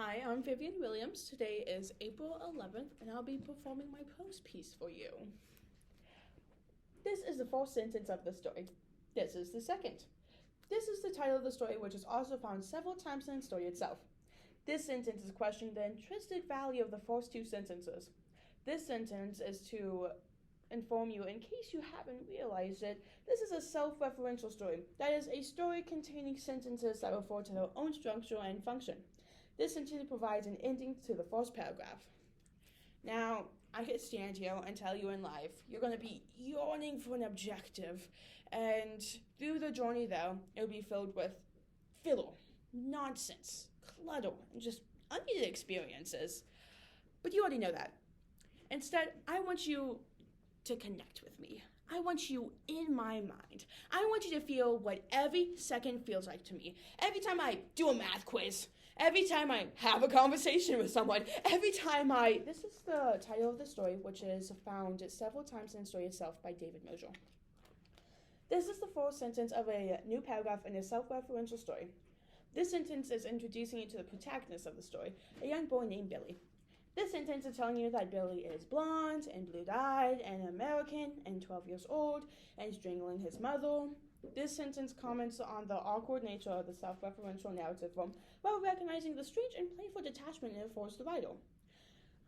Hi, I'm Vivian Williams. Today is April 11th, and I'll be performing my prose piece for you. This is the first sentence of the story. This is the second. This is the title of the story, which is also found several times in the story itself. This sentence is questioning the intrinsic value of the first two sentences. This sentence is to inform you, in case you haven't realized it, this is a self-referential story. That is, a story containing sentences that refer to their own structure and function. This sentence provides an ending to the first paragraph. Now, I could stand here and tell you in life, you're going to be yearning for an objective, and through the journey there, it'll be filled with fiddle, nonsense, clutter, and just unneeded experiences. But you already know that. Instead, I want you to connect with me. I want you in my mind. I want you to feel what every second feels like to me. Every time I do a math quiz, every time I have a conversation with someone, every time This is the title of the story, which is found several times in the story itself by David Mosher. This is the first sentence of a new paragraph in a self-referential story. This sentence is introducing you to the protagonist of the story, a young boy named Billy. This sentence is telling you that Billy is blonde and blue-eyed and American and 12 years old and strangling his mother. This sentence comments on the awkward nature of the self-referential narrative form while recognizing the strange and playful detachment it affords the writer.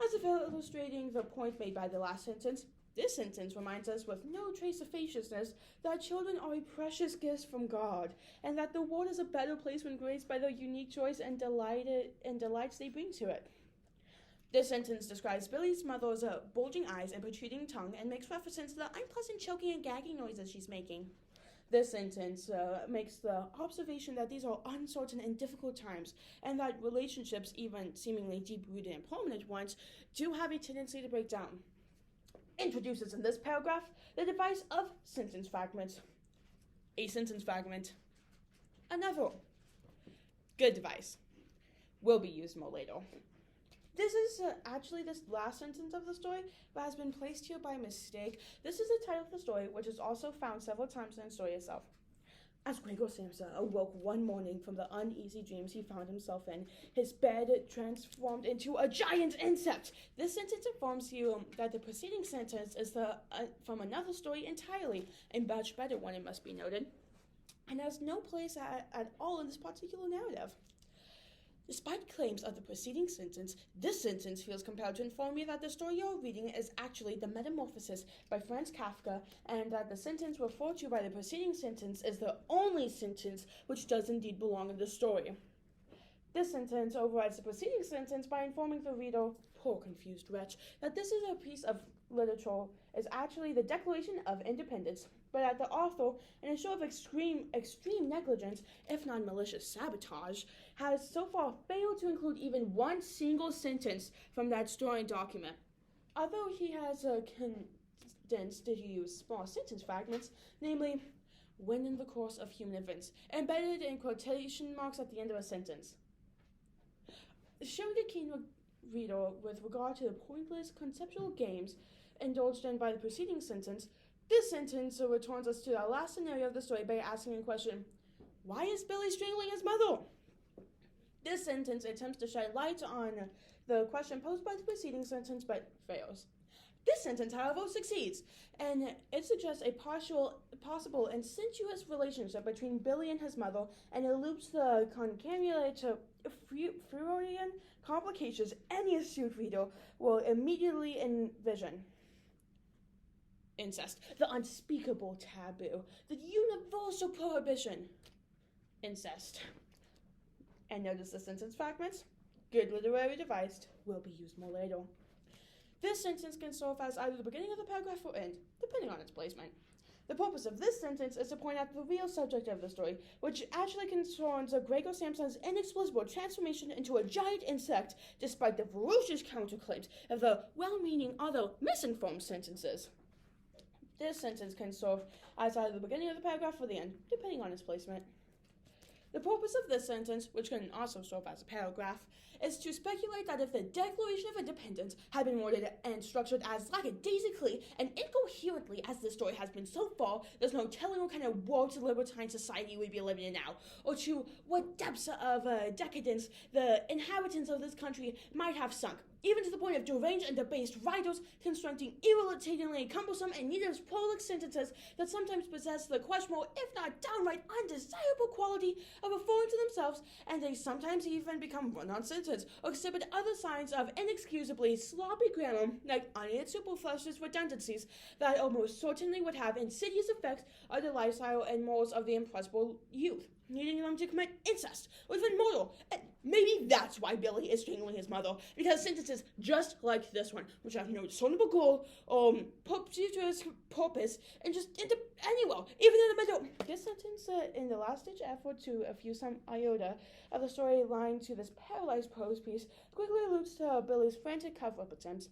As if illustrating the point made by the last sentence, this sentence reminds us with no trace of facetiousness that children are a precious gift from God, and that the world is a better place when graced by their unique choice and delights they bring to it. This sentence describes Billy's mother's bulging eyes and protruding tongue and makes reference to the unpleasant choking and gagging noises she's making. This sentence makes the observation that these are uncertain and difficult times, and that relationships, even seemingly deep-rooted and permanent ones, do have a tendency to break down. Introduces in this paragraph the device of sentence fragments. A sentence fragment. Another. Good device. Will be used more later. This is actually this last sentence of the story, but has been placed here by mistake. This is the title of the story, which is also found several times in the story itself. As Gregor Samsa awoke one morning from the uneasy dreams he found himself in, his bed transformed into a giant insect. This sentence informs you that the preceding sentence is from another story entirely, a much better one, it must be noted, and has no place at all in this particular narrative. Despite claims of the preceding sentence, this sentence feels compelled to inform you that the story you're reading is actually The Metamorphosis by Franz Kafka, and that the sentence referred to by the preceding sentence is the only sentence which does indeed belong in the story. This sentence overrides the preceding sentence by informing the reader, poor confused wretch, that this is a piece of literature is actually the Declaration of Independence, but that the author, in a show of extreme negligence, if not malicious sabotage, has so far failed to include even one single sentence from that story document. Although he has condensed to use small sentence fragments, namely, when in the course of human events, embedded in quotation marks at the end of a sentence. Showing a keen reader with regard to the pointless conceptual games indulged in by the preceding sentence, this sentence returns us to the last scenario of the story by asking a question: why is Billy strangling his mother? This sentence attempts to shed light on the question posed by the preceding sentence, but fails. This sentence, however, succeeds, and it suggests a possible incestuous relationship between Billy and his mother, and eludes the concatenated Freudian complications any astute reader will immediately envision. Incest, the unspeakable taboo, the universal prohibition. Incest. And notice the sentence fragments. Good literary device, will be used more later. This sentence can serve as either the beginning of the paragraph or end, depending on its placement. The purpose of this sentence is to point out the real subject of the story, which actually concerns Gregor Samsa's inexplicable transformation into a giant insect, despite the ferocious counterclaims of the well-meaning, although misinformed sentences. This sentence can serve as either the beginning of the paragraph or the end, depending on its placement. The purpose of this sentence, which can also serve as a paragraph, is to speculate that if the Declaration of Independence had been worded and structured as lackadaisically and incoherently as this story has been so far, there's no telling what kind of world libertine society we'd be living in now, or to what depths of decadence the inhabitants of this country might have sunk, even to the point of deranged and debased writers constructing irritatingly cumbersome and needless prolix sentences that sometimes possess the questionable, if not downright undesirable quality of referring to themselves, and they sometimes even become run-on sentences or exhibit other signs of inexcusably sloppy grammar, like unneeded superfluous redundancies that almost certainly would have insidious effects on the lifestyle and morals of the impressible youth, needing them to commit incest or even murder. And maybe that's why Billy is strangling his mother, because sentences just like this one, which have no discernible goal or purpose, and just into anywhere, even in the middle. This sentence, in the last-ditch effort to fuse some iota of the storyline to this paralyzed prose piece, quickly alludes to Billy's frantic cover-up attempts,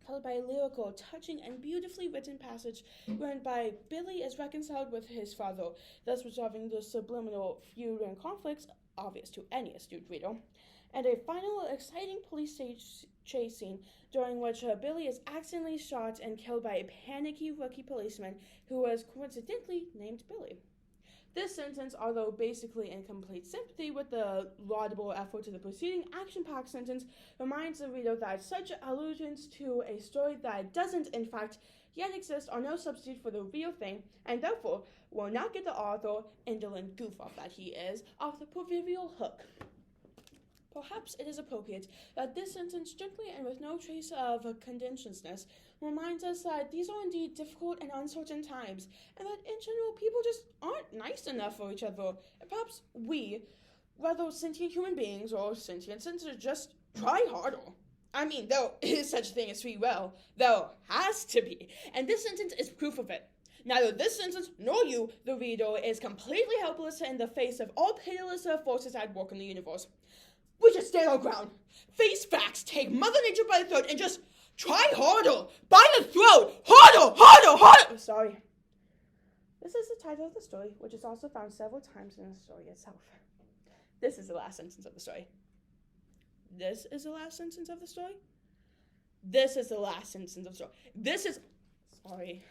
followed by a lyrical, touching, and beautifully written passage whereby Billy is reconciled with his father, thus resolving the subliminal feud and conflicts obvious to any astute reader, and a final exciting police chase scene during which Billy is accidentally shot and killed by a panicky rookie policeman who was coincidentally named Billy. This sentence, although basically in complete sympathy with the laudable effort of the preceding action-packed sentence, reminds the reader that such allusions to a story that doesn't, in fact, yet exist are no substitute for the real thing, and therefore will not get the author, indolent goof-off that he is, off the proverbial hook. Perhaps it is appropriate that this sentence, gently and with no trace of condentiousness, reminds us that these are indeed difficult and uncertain times, and that in general people just aren't nice enough for each other, and perhaps we, whether sentient human beings or sentient senses, just try harder. I mean, there is such a thing as free will. There has to be, and this sentence is proof of it. Neither this sentence nor you, the reader, is completely helpless in the face of all pitiless forces at work in the universe. We just stand our ground, face facts, take Mother Nature by the throat, and just try harder, by the throat, harder! Sorry. This is the title of the story, which is also found several times in the story itself. This is the last sentence of the story. This is the last sentence of the story. This is the last sentence of the story. Sorry.